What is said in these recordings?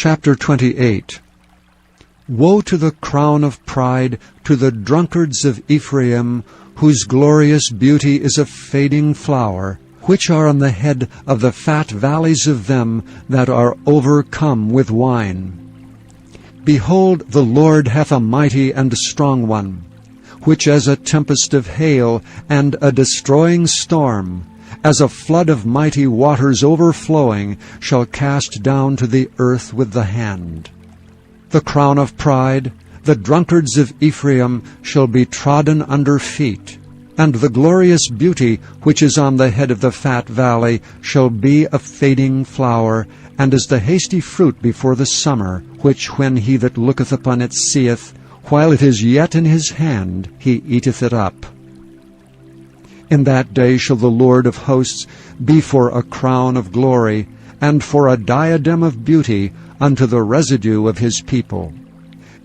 Chapter 28. Woe to the crown of pride, to the drunkards of Ephraim, whose glorious beauty is a fading flower, which are on the head of the fat valleys of them that are overcome with wine. Behold, the Lord hath a mighty and strong one, which as a tempest of hail and a destroying storm, as a flood of mighty waters overflowing, shall cast down to the earth with the hand. The crown of pride, the drunkards of Ephraim, shall be trodden under feet, and the glorious beauty which is on the head of the fat valley shall be a fading flower, and as the hasty fruit before the summer, which when he that looketh upon it seeth, while it is yet in his hand, he eateth it up. In that day shall the Lord of hosts be for a crown of glory, and for a diadem of beauty unto the residue of his people,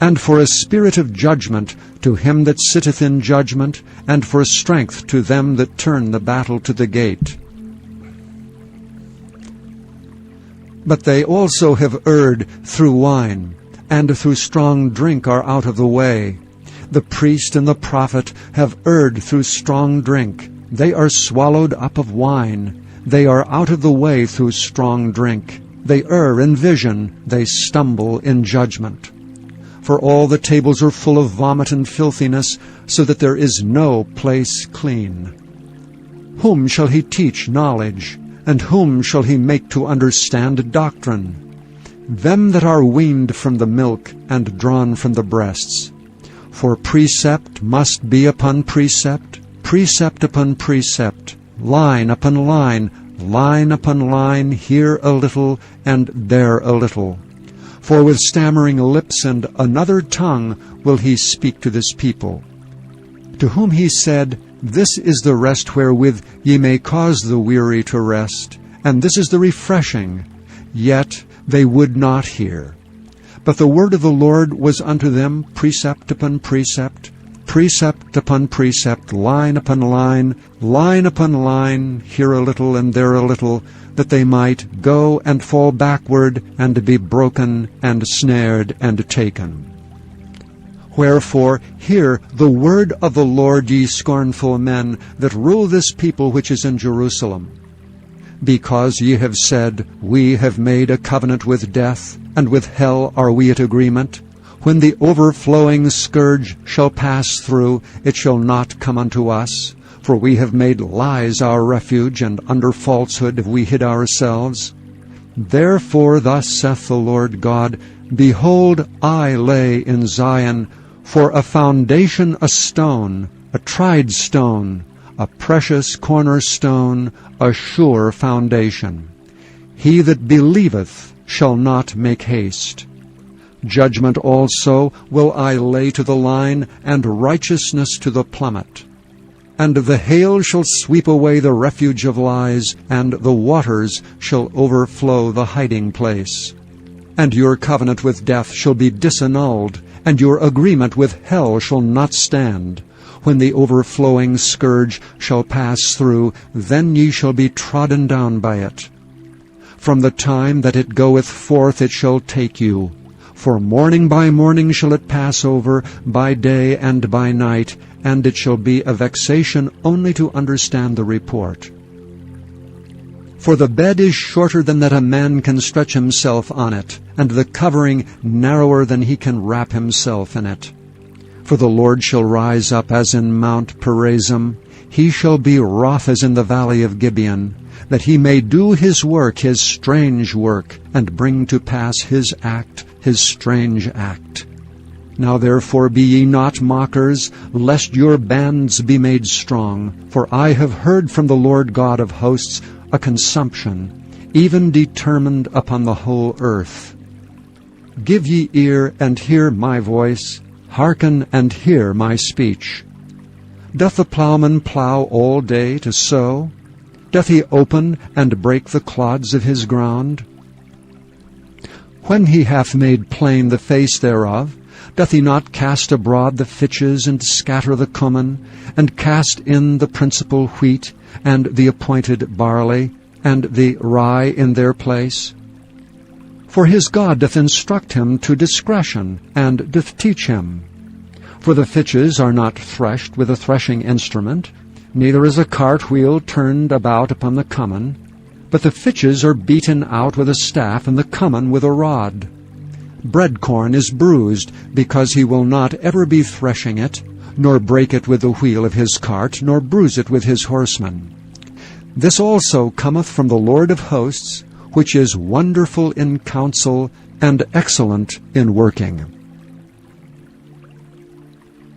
and for a spirit of judgment to him that sitteth in judgment, and for strength to them that turn the battle to the gate. But they also have erred through wine, and through strong drink are out of the way. The priest and the prophet have erred through strong drink. They are swallowed up of wine. They are out of the way through strong drink. They err in vision. They stumble in judgment. For all the tables are full of vomit and filthiness, so that there is no place clean. Whom shall he teach knowledge? And whom shall he make to understand doctrine? Them that are weaned from the milk and drawn from the breasts. For precept must be upon precept, precept upon precept, line upon line, line upon line, here a little and there a little. For with stammering lips and another tongue will he speak to this people. To whom he said, This is the rest wherewith ye may cause the weary to rest, and this is the refreshing. Yet they would not hear. But the word of the Lord was unto them precept upon precept, precept upon precept, line upon line, line upon line, here a little and there a little, that they might go and fall backward, and be broken, and snared, and taken. Wherefore, hear the word of the Lord, ye scornful men, that rule this people which is in Jerusalem. Because ye have said, We have made a covenant with death, and with hell are we at agreement. When the overflowing scourge shall pass through, it shall not come unto us. For we have made lies our refuge, and under falsehood have we hid ourselves. Therefore thus saith the Lord God, Behold, I lay in Zion for a foundation a stone, a tried stone, a precious cornerstone, a sure foundation. He that believeth shall not make haste. Judgment also will I lay to the line, and righteousness to the plummet. And the hail shall sweep away the refuge of lies, and the waters shall overflow the hiding place. And your covenant with death shall be disannulled, and your agreement with hell shall not stand. When the overflowing scourge shall pass through, then ye shall be trodden down by it. From the time that it goeth forth it shall take you. For morning by morning shall it pass over, by day and by night, and it shall be a vexation only to understand the report. For the bed is shorter than that a man can stretch himself on it, and the covering narrower than he can wrap himself in it. For the Lord shall rise up as in Mount Perazim, he shall be wroth as in the valley of Gibeon, that he may do his work, his strange work, and bring to pass his act, his strange act. Now therefore be ye not mockers, lest your bands be made strong. For I have heard from the Lord God of hosts a consumption, even determined upon the whole earth. Give ye ear, and hear my voice. Hearken, and hear my speech. Doth the plowman plow all day to sow? Doth he open and break the clods of his ground? When he hath made plain the face thereof, doth he not cast abroad the fitches, and scatter the cumin, and cast in the principal wheat, and the appointed barley, and the rye in their place? For his God doth instruct him to discretion, and doth teach him. For the fitches are not threshed with a threshing instrument, neither is a cartwheel turned about upon the cummin, but the fitches are beaten out with a staff, and the cummin with a rod. Bread corn is bruised, because he will not ever be threshing it, nor break it with the wheel of his cart, nor bruise it with his horsemen. This also cometh from the Lord of hosts, which is wonderful in counsel, and excellent in working.